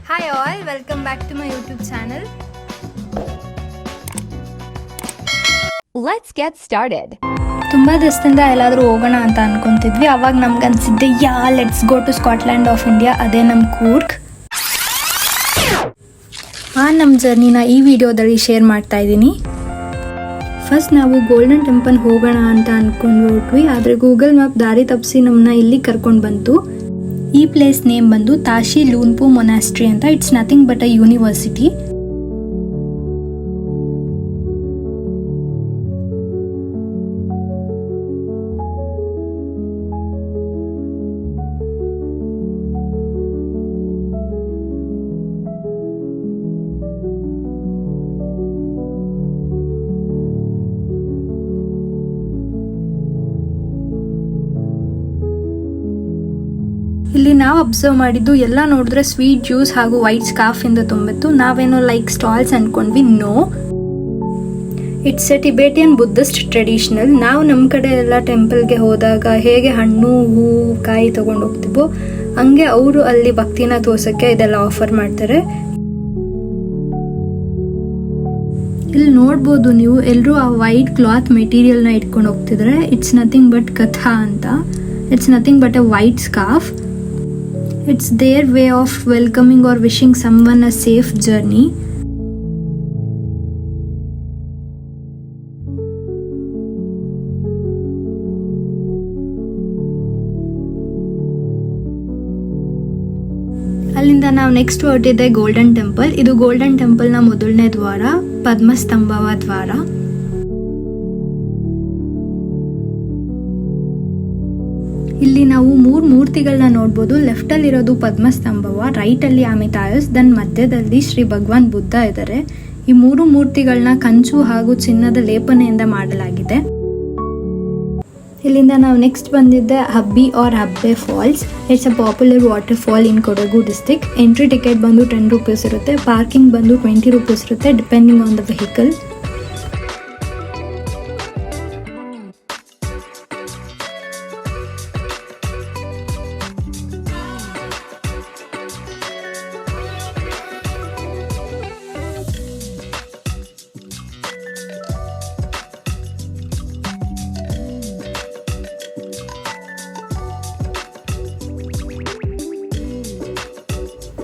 Hi all, welcome back to my YouTube channel. Let's get started. ತುಂಬ ದಿವಸದಿಂದ ಎಲ್ಲಾದರೂ ಹೋಗೋಣ ಅಂತ ಅನ್ಕೊಂತಿದ್ವಿ. ಅವಾಗ ನಮ್ಗನ್ಸಿದ್ದೆ let's go to Scotland of India, ಅದೇ ನಮ್ಮ ಕೂರ್ಗ್. ನಮ್ಮ ಜರ್ನಿನ ಈ ವಿಡಿಯೋದಲ್ಲಿ ಶೇರ್ ಮಾಡ್ತಾ ಇದ್ದೀನಿ. ಫಸ್ಟ್ ನಾವು ಗೋಲ್ಡನ್ ಟೆಂಪಲ್ ಹೋಗೋಣ ಅಂತ ಅಂದ್ಕೊಂಡು ಹೊರಟ್ವಿ, ಆದರೆ ಗೂಗಲ್ ಮ್ಯಾಪ್ ದಾರಿ ತಪ್ಪಿಸಿ ನಮ್ಮನ್ನ ಇಲ್ಲಿ ಕರ್ಕೊಂಡು ಬಂತು. ಈ ಪ್ಲೇಸ್ ನೇಮ್ ಬಂದು ತಾಶಿ ಲೂನ್ಪು ಮೊನಾಸ್ಟ್ರಿ ಅಂತ. It's nothing but a university. ಇಲ್ಲಿ ನಾವು ಅಬ್ಸರ್ವ್ ಮಾಡಿದ್ದು ಎಲ್ಲ ನೋಡಿದ್ರೆ ಸ್ವೀಟ್ ಜ್ಯೂಸ್ ಹಾಗೂ ವೈಟ್ ಸ್ಕಾರ್ಫ್ ಇಂದ ತುಂಬಿತ್ತು. ನಾವೇನೋ ಲೈಕ್ ಸ್ಟಾಲ್ಸ್ ಅನ್ಕೊಂಡ್ವಿ. No, it's a Tibetan Buddhist traditional. ನಾವು ನಮ್ಮ ಕಡೆ ಎಲ್ಲ ಟೆಂಪಲ್ಗೆ ಹೋದಾಗ ಹೇಗೆ ಹಣ್ಣು ಹೂವು ಕಾಯಿ ತಗೊಂಡು ಹೋಗ್ತೀವೋ ಹಂಗೆ ಅವರು ಅಲ್ಲಿ ಭಕ್ತಿನ ತೋರ್ಸಕ್ಕೆ ಇದೆಲ್ಲ ಆಫರ್ ಮಾಡ್ತಾರೆ. ಇಲ್ಲಿ ನೋಡ್ಬೋದು ನೀವು, ಎಲ್ಲರೂ ಆ ವೈಟ್ ಕ್ಲಾತ್ ಮೆಟೀರಿಯಲ್ನ ಇಟ್ಕೊಂಡು ಹೋಗ್ತಿದ್ರೆ. ಇಟ್ಸ್ ನಥಿಂಗ್ ಬಟ್ ಕಥಾ ಅಂತ. It's nothing but a white scarf. It's their way of welcoming or wishing someone a safe journey. ಅಲ್ಲಿಂದ ನಾವು ನೆಕ್ಸ್ಟ್ ಹೊರಟಿದ್ದೆ ಗೋಲ್ಡನ್ ಟೆಂಪಲ್. ಇದು ಗೋಲ್ಡನ್ ಟೆಂಪಲ್ನ ಮೊದಲನೇ ದ್ವಾರ, ಪದ್ಮಸ್ತಂಭವ ದ್ವಾರ. ಇಲ್ಲಿ ನಾವು 3 ಮೂರ್ತಿಗಳನ್ನ ನೋಡ್ಬೋದು. ಲೆಫ್ಟ್ ಅಲ್ಲಿ ಇರೋದು ಪದ್ಮಸ್ತಂಭವ, ರೈಟ್ ಅಲ್ಲಿ ಅಮಿತಾಯಸ್, ದೆನ್ ಮಧ್ಯದಲ್ಲಿ ಶ್ರೀ ಭಗವಾನ್ ಬುದ್ಧ ಇದ್ದಾರೆ. ಈ 3 ಮೂರ್ತಿಗಳನ್ನ ಕಂಚು ಹಾಗೂ ಚಿನ್ನದ ಲೇಪನೆಯಿಂದ ಮಾಡಲಾಗಿದೆ. ಇಲ್ಲಿಂದ ನಾವು ನೆಕ್ಸ್ಟ್ ಬಂದಿದ್ದೆ Habbi or Habbe falls. It's a popular water fall in Kodagu district. Entry ticket ಬಂದು 10 ರೂಪೀಸ್ ಇರುತ್ತೆ, ಪಾರ್ಕಿಂಗ್ ಬಂದು 20 ರೂಪೀಸ್ ಇರುತ್ತೆ depending on the vehicle.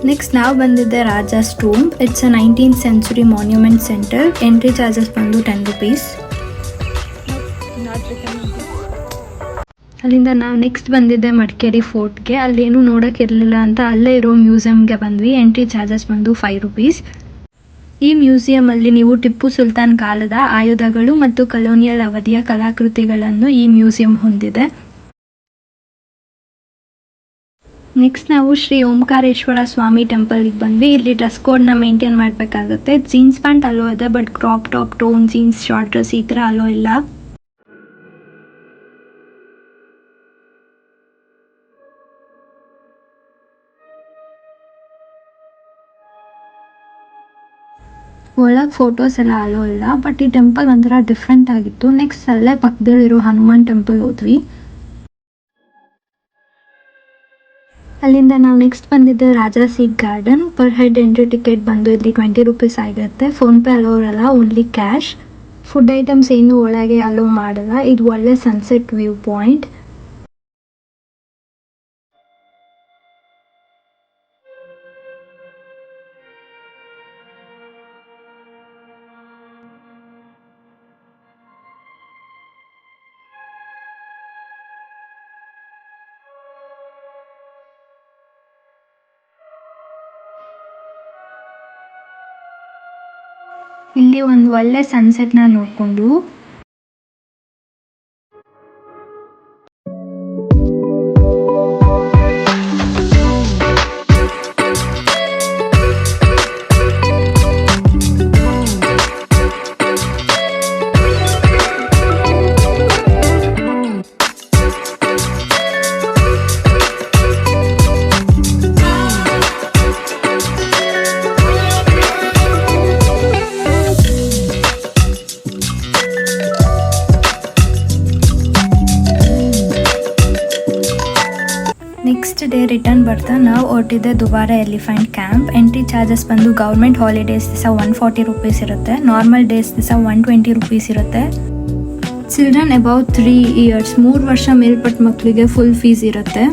Next ನಾವು ಬಂದಿದ್ದೆ Raja's tomb. It's a 19th century monument centre. Entry charges ಬಂದು 10 ರೂಪೀಸ್. ಅಲ್ಲಿಂದ ನಾವು ನೆಕ್ಸ್ಟ್ ಬಂದಿದ್ದೆ ಮಡಿಕೇರಿ ಫೋರ್ಟ್ಗೆ. ಅಲ್ಲೇನು ನೋಡೋಕ್ಕಿರಲಿಲ್ಲ ಅಂತ ಅಲ್ಲೇ ಇರೋ ಮ್ಯೂಸಿಯಮ್ಗೆ ಬಂದ್ವಿ. ಎಂಟ್ರಿ ಚಾರ್ಜಸ್ ಬಂದು 5 ರೂಪೀಸ್. ಈ ಮ್ಯೂಸಿಯಮಲ್ಲಿ ನೀವು ಟಿಪ್ಪು ಸುಲ್ತಾನ್ ಕಾಲದ ಆಯುಧಗಳು ಮತ್ತು ಕಲೋನಿಯಲ್ ಅವಧಿಯ ಕಲಾಕೃತಿಗಳನ್ನು ಈ ಮ್ಯೂಸಿಯಂ ಹೊಂದಿದೆ. ನೆಕ್ಸ್ಟ್ ನಾವು ಶ್ರೀ ಓಂಕಾರೇಶ್ವರ ಸ್ವಾಮಿ ಟೆಂಪಲ್ಗೆ ಬಂದ್ವಿ. ಇಲ್ಲಿ ಡ್ರೆಸ್ ಕೋಡ್ನ ಮೇಂಟೈನ್ ಮಾಡಬೇಕಾಗುತ್ತೆ. ಜೀನ್ಸ್ ಪ್ಯಾಂಟ್ ಅಲೋ ಇದೆ, but crop top, tone jeans, short dress ಈ ಥರ ಅಲೋ ಇಲ್ಲ. ಒಳಗೆ ಫೋಟೋಸ್ ಎಲ್ಲ ಅಲೋ ಇಲ್ಲ, ಬಟ್ ಈ ಟೆಂಪಲ್ ಒಂಥರ ಡಿಫ್ರೆಂಟ್ ಆಗಿತ್ತು. ನೆಕ್ಸ್ಟ್ ಅಲ್ಲೇ ಪಕ್ಕದಲ್ಲಿರೋ ಹನುಮಾನ್ ಟೆಂಪಲ್ ಹೋದ್ವಿ. ಅಲ್ಲಿಂದ ನಾವು ನೆಕ್ಸ್ಟ್ ಬಂದಿದ್ದೆ Raja seat garden. Per head entry ticket ಬಂದು ಇಲ್ಲಿ 20 ರೂಪೀಸ್ ಆಗಿರುತ್ತೆ. ಫೋನ್ಪೇ ಅಲೋ ಇರಲ್ಲ, ಓನ್ಲಿ ಕ್ಯಾಶ್. ಫುಡ್ ಐಟಮ್ಸ್ ಏನು ಒಳಗೆ ಅಲೋ ಮಾಡಲ್ಲ. ಇದು ಒಳ್ಳೆ ಸನ್ಸೆಟ್ ವ್ಯೂ ಪಾಯಿಂಟ್. ಇಲ್ಲಿ ಒಂದು ಒಳ್ಳೆ ಸನ್ಸೆಟ್ನ ನೋಡಿಕೊಂಡು ನೆಕ್ಸ್ಟ್ ಡೇ ರಿಟರ್ನ್ ಬರ್ತಾ ನಾವು ಹೊರಟಿದ್ದೆ ದುಬಾರ ಎಲಿಫೆಂಟ್ ಕ್ಯಾಂಪ್. ಎಂಟ್ರಿ ಚಾರ್ಜಸ್ ಬಂದು ಗೌರ್ಮೆಂಟ್ ಹಾಲಿಡೇಸ್ ದಿವಸ 140 ರೂಪೀಸ್ ಇರುತ್ತೆ, ನಾರ್ಮಲ್ ಡೇಸ್ ದಿವಸ 120 ರೂಪೀಸ್ ಇರುತ್ತೆ. ಚಿಲ್ಡ್ರನ್ ಅಬೌಟ್ 3 ಇಯರ್ಸ್ 3 ವರ್ಷ ಮೇಲ್ಪಟ್ಟ ಮಕ್ಕಳಿಗೆ ಫುಲ್ ಫೀಸ್ ಇರುತ್ತೆ.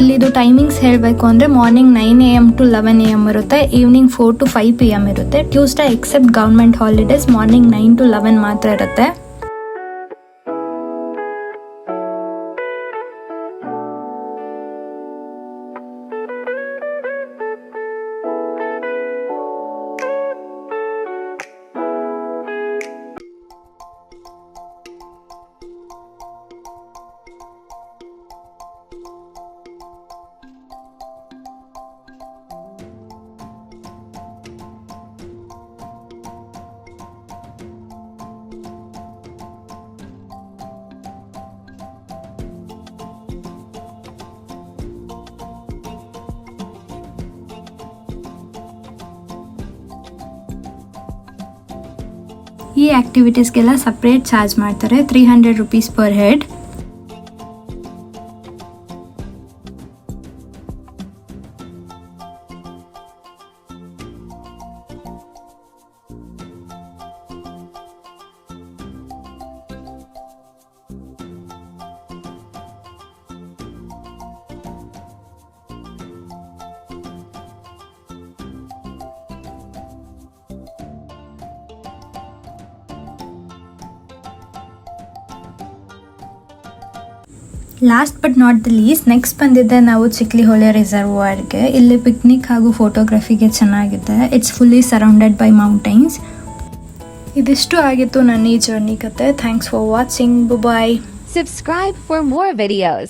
ಇಲ್ಲಿದು ಟೈಮಿಂಗ್ಸ್ ಹೇಳಬೇಕು ಅಂದರೆ ಮಾರ್ನಿಂಗ್ 9 AM to 11 AM ಇರುತ್ತೆ, ಈವ್ನಿಂಗ್ 4 to 5 PM ಇರುತ್ತೆ. Tuesday except government holidays morning 9 to 11 ಮಾತ್ರ ಇರುತ್ತೆ. ಈ ಆಕ್ಟಿವಿಟೀಸ್ಗೆಲ್ಲ ಸಪ್ರೇಟ್ ಚಾರ್ಜ್ ಮಾಡ್ತಾರೆ, 300 rupees per head. Last but not the least next ಬಂದಿದ್ದೆ ನಾವು ಚಿಕ್ಲಿಹೊಳೆ ರಿಸರ್ವಾಯರ್ಗೆ. ಇಲ್ಲಿ ಪಿಕ್ನಿಕ್ ಹಾಗೂ ಫೋಟೋಗ್ರಫಿಗೆ ಚೆನ್ನಾಗಿದೆ. It's fully surrounded by mountains. ಇದಿಷ್ಟು ಆಗಿತ್ತು ನನ್ನ ಈ ಜರ್ನಿ ಕತೆ. Thanks for watching. Bye. Subscribe for more videos.